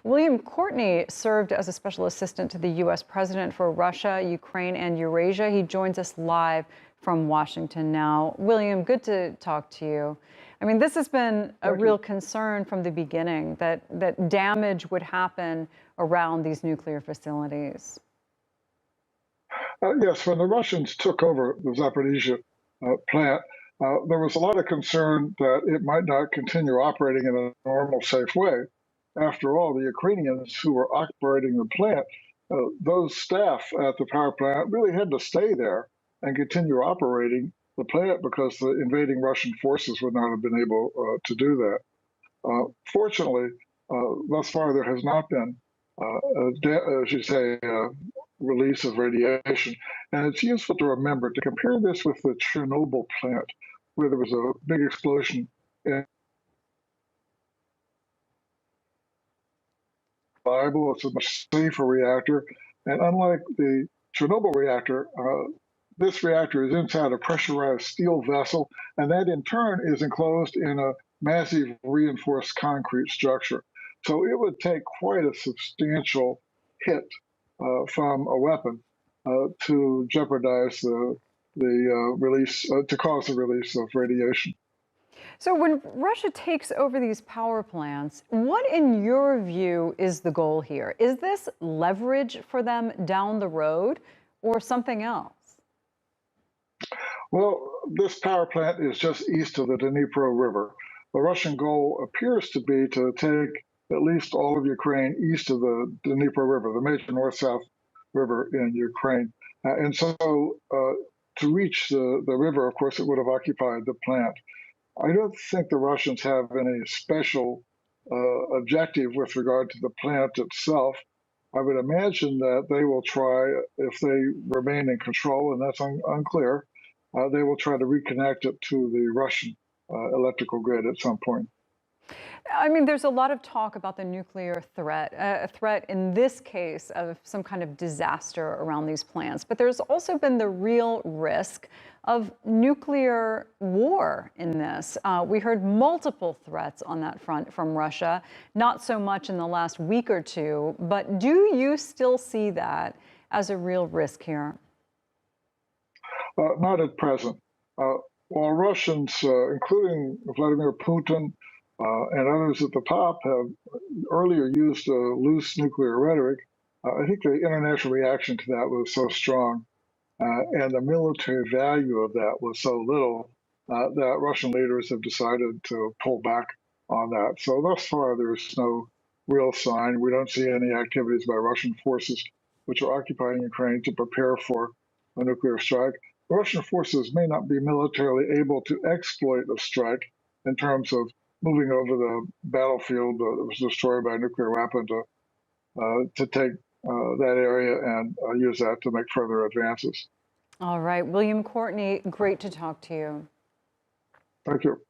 William Courtney served as a special assistant to the U.S. president for Russia, Ukraine, and Eurasia. He joins us live from Washington now. William, good to talk to you. I mean, this has been a Thank you. real concern from the beginning that damage would happen around these nuclear facilities. Yes, when the Russians took over the Zaporizhzhia plant, there was a lot of concern that it might not continue operating in a normal, safe way. After all, the Ukrainians who were operating the plant, those staff at the power plant really had to stay there and continue operating the plant because the invading Russian forces would not have been able to do that. Fortunately, thus far there has not been, as you say, release of radiation. And it's useful to remember to compare this with the Chernobyl plant, where there was a big explosion in Bible. It's a much safer reactor. And unlike the Chernobyl reactor, this reactor is inside a pressurized steel vessel, and that in turn is enclosed in a massive reinforced concrete structure. So it would take quite a substantial hit from a weapon to jeopardize the release, to cause the release of radiation. So when Russia takes over these power plants, what in your view is the goal here? Is this leverage for them down the road or something else? Well, this power plant is just east of the Dnipro River. The Russian goal appears to be to take at least all of Ukraine east of the Dnipro River, the major north-south river in Ukraine. And so to reach the river, of course, it would have occupied the plant. I don't think the Russians have any special objective with regard to the plant itself. I would imagine that they will try, if they remain in control, and that's unclear, they will try to reconnect it to the Russian electrical grid at some point. I mean, there's a lot of talk about the nuclear threat, a threat in this case of some kind of disaster around these plants. But there's also been the real risk of nuclear war in this. We heard multiple threats on that front from Russia, not so much in the last week or two. But do you still see that as a real risk here? Not at present. While Russians, including Vladimir Putin, and others at the top have earlier used loose nuclear rhetoric, I think the international reaction to that was so strong, and the military value of that was so little that Russian leaders have decided to pull back on that. So thus far, there's no real sign. We don't see any activities by Russian forces which are occupying Ukraine to prepare for a nuclear strike. The Russian forces may not be militarily able to exploit a strike in terms of moving over the battlefield that was destroyed by a nuclear weapon to take that area and use that to make further advances. All right, William Courtney, great to talk to you. Thank you.